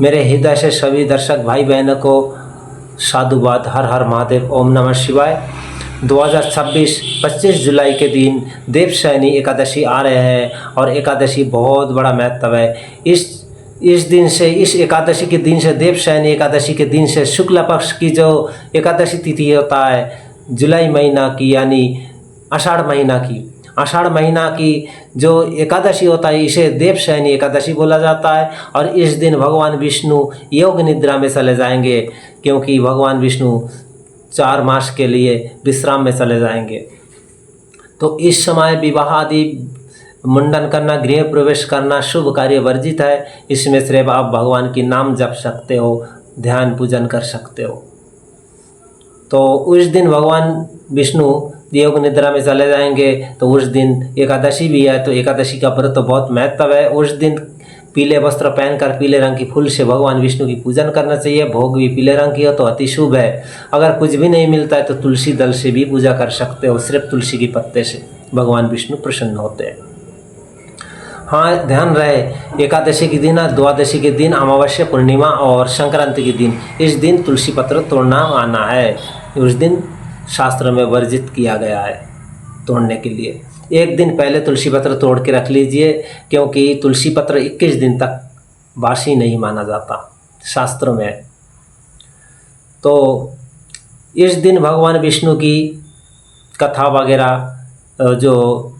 मेरे हृदय से सभी दर्शक भाई बहनों को साधुवाद। हर हर महादेव। ओम नमः शिवाय। 2026 25 जुलाई के दिन देवशयनी एकादशी आ रहे हैं और एकादशी बहुत बड़ा महत्व है। इस दिन से, इस एकादशी के दिन से, देवशयनी एकादशी के दिन से शुक्ल पक्ष की जो एकादशी तिथि होता है जुलाई महीना की, यानी आषाढ़ महीना की जो एकादशी होता है इसे देवशयनी एकादशी बोला जाता है। और इस दिन भगवान विष्णु योग निद्रा में चले जाएंगे, क्योंकि भगवान विष्णु 4 मास के लिए विश्राम में चले जाएंगे। तो इस समय विवाह आदि, मुंडन करना, गृह प्रवेश करना, शुभ कार्य वर्जित है। इसमें सिर्फ आप भगवान की नाम जप सकते हो, ध्यान पूजन कर सकते हो। तो उस दिन भगवान विष्णु योग निद्रा में चले जाएंगे, तो उस दिन एकादशी भी है। तो एकादशी का व्रत तो बहुत महत्व है। उस दिन पीले वस्त्र पहनकर पीले रंग की फूल से भगवान विष्णु की पूजन करना चाहिए। भोग भी पीले रंग की हो तो अति शुभ है। अगर कुछ भी नहीं मिलता है तो तुलसी दल से भी पूजा कर सकते हो। सिर्फ तुलसी की पत्ते से भगवान विष्णु प्रसन्न होते हैं। हाँ, ध्यान रहे, एकादशी के दिन, द्वादशी के दिन, अमावस्या, पूर्णिमा और संक्रांति के दिन, इस दिन तुलसी पत्र तोड़ना माना है। उस दिन शास्त्र में वर्जित किया गया है तोड़ने के लिए। एक दिन पहले तुलसी पत्र तोड़ के रख लीजिए, क्योंकि तुलसी पत्र 21 दिन तक बासी नहीं माना जाता शास्त्रों में। तो इस दिन भगवान विष्णु की कथा वगैरह, जो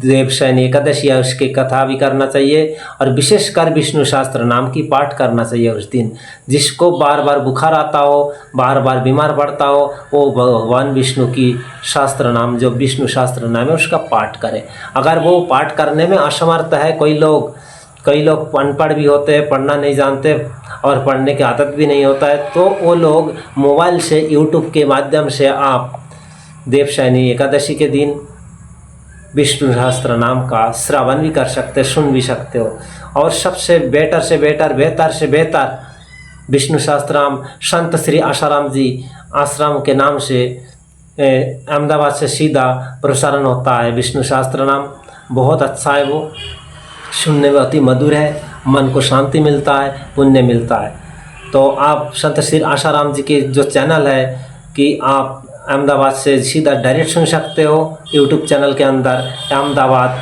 देवशयनी एकादशी है उसकी कथा भी करना चाहिए। और विशेषकर विष्णु शास्त्र नाम की पाठ करना चाहिए उस दिन। जिसको बार बार बुखार आता हो, बार बार बीमार पड़ता हो, वो भगवान विष्णु की शास्त्र नाम, जो विष्णु शास्त्र नाम है, उसका पाठ करे। अगर वो पाठ करने में असमर्थ है, कई लोग अनपढ़ भी होते हैं, पढ़ना नहीं जानते और पढ़ने की आदत भी नहीं होता है, तो वो लोग मोबाइल से, यूट्यूब के माध्यम से आप देवशयनी एकादशी के दिन विष्णु सहस्त्र नाम का श्रवण भी कर सकते, सुन भी सकते हो। और सबसे बेहतर से बेहतर विष्णु सहस्त्रनाम संत श्री आसाराम जी आश्रम के नाम से अहमदाबाद से सीधा प्रसारण होता है। विष्णु सहस्त्रनाम बहुत अच्छा है, वो सुनने में अति मधुर है, मन को शांति मिलता है, पुण्य मिलता है। तो आप संत श्री आसाराम जी के जो चैनल है कि आप अहमदाबाद से सीधा डायरेक्ट सुन सकते हो। यूट्यूब चैनल के अंदर अहमदाबाद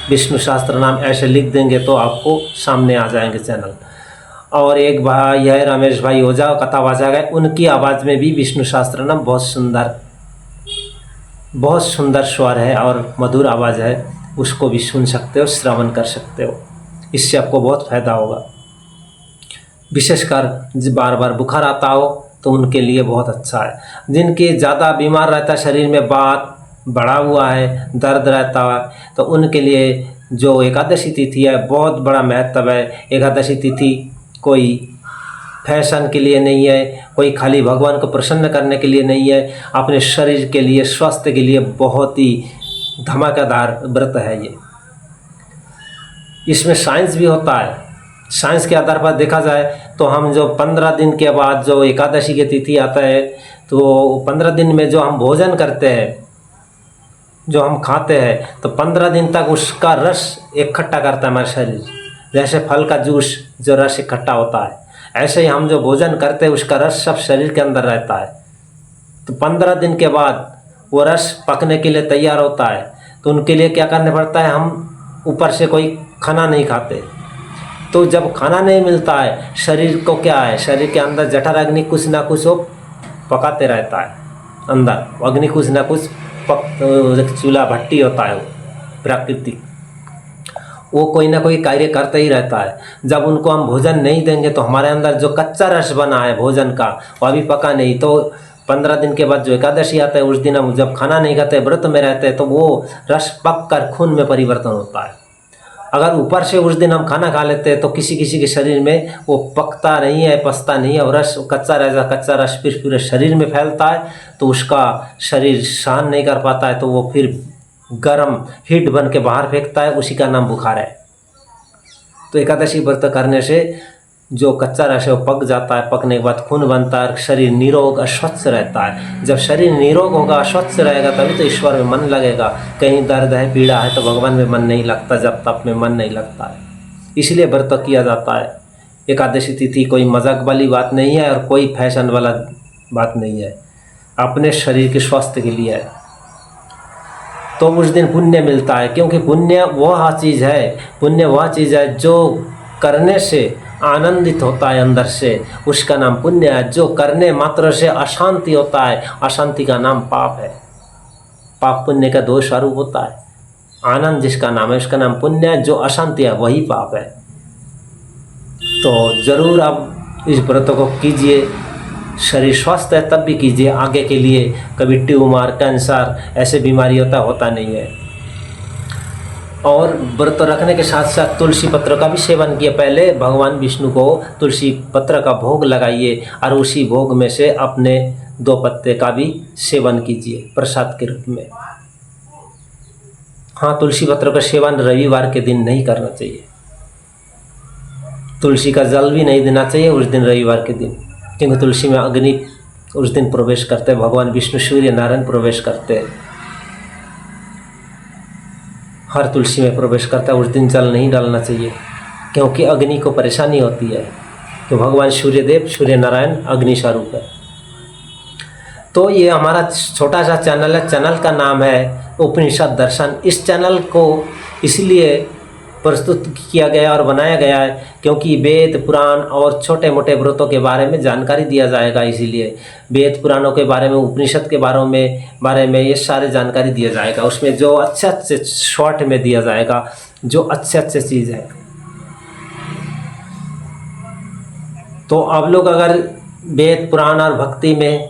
विष्णु शास्त्र नाम ऐसे लिख देंगे तो आपको सामने आ जाएंगे चैनल। और एक भाई है रमेश भाई ओझा, कथा वाचा गए, उनकी आवाज़ में भी विष्णु शास्त्र नाम बहुत सुंदर स्वर है और मधुर आवाज़ है। उसको भी सुन सकते हो, श्रवण कर सकते हो। इससे आपको बहुत फायदा होगा। विशेषकर बार बार बुखार आता हो तो उनके लिए बहुत अच्छा है। जिनके ज़्यादा बीमार रहता है, शरीर में बात बढ़ा हुआ है, दर्द रहता है, तो उनके लिए जो एकादशी तिथि है बहुत बड़ा महत्व है। एकादशी तिथि कोई फैशन के लिए नहीं है, कोई खाली भगवान को प्रसन्न करने के लिए नहीं है, अपने शरीर के लिए, स्वास्थ्य के लिए बहुत ही धमाकेदार व्रत है ये। इसमें साइंस भी होता है। साइंस के आधार पर देखा जाए तो हम जो 15 दिन के बाद जो एकादशी की तिथि आता है, तो 15 दिन में जो हम भोजन करते हैं, जो हम खाते हैं, तो 15 दिन तक उसका रस इकट्ठा करता है हमारा शरीर। जैसे फल का जूस जो रस इकट्ठा होता है, ऐसे ही हम जो भोजन करते हैं उसका रस सब शरीर के अंदर रहता है। तो 15 दिन के बाद वो रस पकने के लिए तैयार होता है। तो उनके लिए क्या करना पड़ता है, हम ऊपर से कोई खाना नहीं खाते। तो जब खाना नहीं मिलता है, शरीर को क्या है, शरीर के अंदर जठर अग्नि कुछ ना कुछ वो पकाते रहता है। अंदर अग्नि कुछ ना कुछ चूल्हा भट्टी होता है, वो प्राकृतिक, वो कोई ना कोई कार्य करता ही रहता है। जब उनको हम भोजन नहीं देंगे तो हमारे अंदर जो कच्चा रस बना है भोजन का, वो अभी पका नहीं। तो 15 दिन के बाद जो एकादशी आता है, उस दिन हम जब खाना नहीं खाते, व्रत में रहते हैं, तो वो रस पक कर खून में परिवर्तन होता है। अगर ऊपर से उस दिन हम खाना खा लेते हैं तो किसी के शरीर में वो पकता नहीं है, पचता नहीं है, और रस कच्चा रस फिर पूरे शरीर में फैलता है, तो उसका शरीर सहन नहीं कर पाता है, तो वो फिर गर्म हीट बन के बाहर फेंकता है। उसी का नाम बुखार है। तो एकादशी व्रत करने से जो कच्चा रस है वो पक जाता है। पकने के बाद खून बनता है, शरीर निरोग स्वच्छ रहता है। जब शरीर निरोग होगा, स्वच्छ रहेगा, तभी तो ईश्वर में मन लगेगा। कहीं दर्द है, पीड़ा है, तो भगवान में मन नहीं लगता, जब तप में मन नहीं लगता है। इसलिए व्रत किया जाता है एकादशी तिथि कोई मजाक वाली बात नहीं है और कोई फैशन वाला बात नहीं है, अपने शरीर के स्वास्थ्य के लिए है। तो उस दिन पुण्य मिलता है, क्योंकि पुण्य वह चीज़ है जो करने से आनंदित होता है अंदर से, उसका नाम पुण्य है। जो करने मात्र से अशांति होता है, अशांति का नाम पाप है। पाप पुण्य का दो स्वरूप होता है। आनंद जिसका नाम है उसका नाम पुण्य है, जो अशांति है वही पाप है। तो ज़रूर आप इस व्रत को कीजिए, शरीर स्वस्थ है तब भी कीजिए, आगे के लिए कभी ट्यूमर, कैंसर ऐसे बीमारी होता नहीं है। और व्रत रखने के साथ साथ तुलसी पत्र का भी सेवन किए। पहले भगवान विष्णु को तुलसी पत्र का भोग लगाइए और उसी भोग में से अपने 2 पत्ते का भी सेवन कीजिए प्रसाद के रूप में। हाँ, तुलसी पत्र का सेवन रविवार के दिन नहीं करना चाहिए। तुलसी का जल भी नहीं देना चाहिए उस दिन, रविवार के दिन, क्योंकि तुलसी में अग्नि उस दिन प्रवेश करते हैं। भगवान विष्णु, सूर्य नारायण प्रवेश करते हैं, हर तुलसी में प्रवेश करता है। उस दिन जल नहीं डालना चाहिए, क्योंकि अग्नि को परेशानी होती है। तो भगवान सूर्यदेव, सूर्य नारायण अग्नि स्वरूप है। तो ये हमारा छोटा सा चैनल है, चैनल का नाम है उपनिषद दर्शन। इस चैनल को इसलिए प्रस्तुत किया गया और बनाया गया है क्योंकि वेद पुराण और छोटे मोटे व्रतों के बारे में जानकारी दिया जाएगा। इसीलिए वेद पुराणों के बारे में, उपनिषद के बारे में ये सारे जानकारी दिया जाएगा। उसमें जो अच्छे शॉर्ट में दिया जाएगा, जो अच्छे चीज़ है। तो आप लोग अगर वेद पुराण और भक्ति में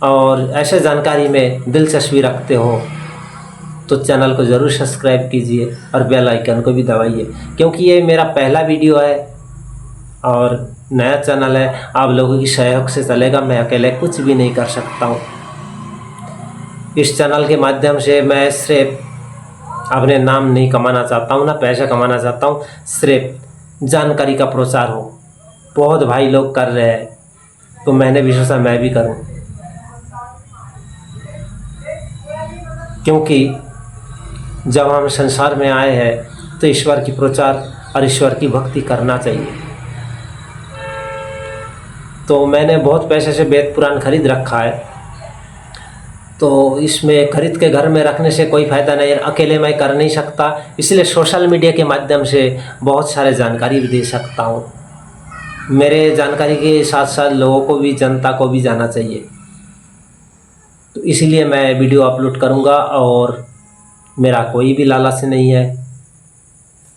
और ऐसे जानकारी में दिलचस्पी रखते हो तो चैनल को ज़रूर सब्सक्राइब कीजिए और बेल आइकन को भी दबाइए, क्योंकि ये मेरा पहला वीडियो है और नया चैनल है। आप लोगों की सहयोग से चलेगा, मैं अकेले कुछ भी नहीं कर सकता हूँ। इस चैनल के माध्यम से मैं सिर्फ अपने नाम नहीं कमाना चाहता हूँ, ना पैसा कमाना चाहता हूँ, सिर्फ जानकारी का प्रचार हो। बहुत भाई लोग कर रहे हैं तो मैंने भी सोचा मैं भी करूँ, क्योंकि जब हम संसार में आए हैं तो ईश्वर की प्रचार और ईश्वर की भक्ति करना चाहिए। तो मैंने बहुत पैसे से वेद पुराण खरीद रखा है, तो इसमें खरीद के घर में रखने से कोई फ़ायदा नहीं है। अकेले मैं कर नहीं सकता, इसलिए सोशल मीडिया के माध्यम से बहुत सारे जानकारी भी दे सकता हूँ। मेरे जानकारी के साथ साथ लोगों को भी, जनता को भी जाना चाहिए। तो इसीलिए मैं वीडियो अपलोड करूँगा और मेरा कोई भी लालच नहीं है।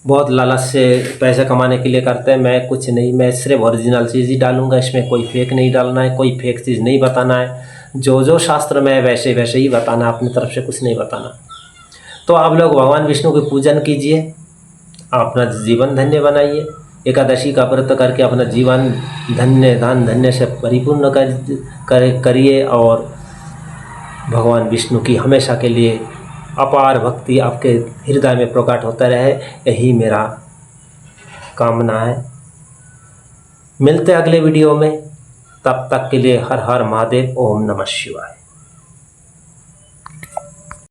बहुत लालच से पैसे कमाने के लिए करते हैं, मैं कुछ नहीं, मैं सिर्फ ओरिजिनल चीज़ ही डालूँगा। इसमें कोई फेक नहीं डालना है, कोई फेक चीज़ नहीं बताना है। जो शास्त्र में है वैसे ही बताना, अपनी तरफ से कुछ नहीं बताना। तो आप लोग भगवान विष्णु के पूजन कीजिए, अपना जीवन धन्य बनाइए। एकादशी का व्रत करके अपना जीवन धन्य से परिपूर्ण करिए और भगवान विष्णु की हमेशा के लिए अपार भक्ति आपके हृदय में प्रकट होता रहे, यही मेरा कामना है। मिलते हैं अगले वीडियो में, तब तक के लिए हर हर महादेव, ओम नमः शिवाय।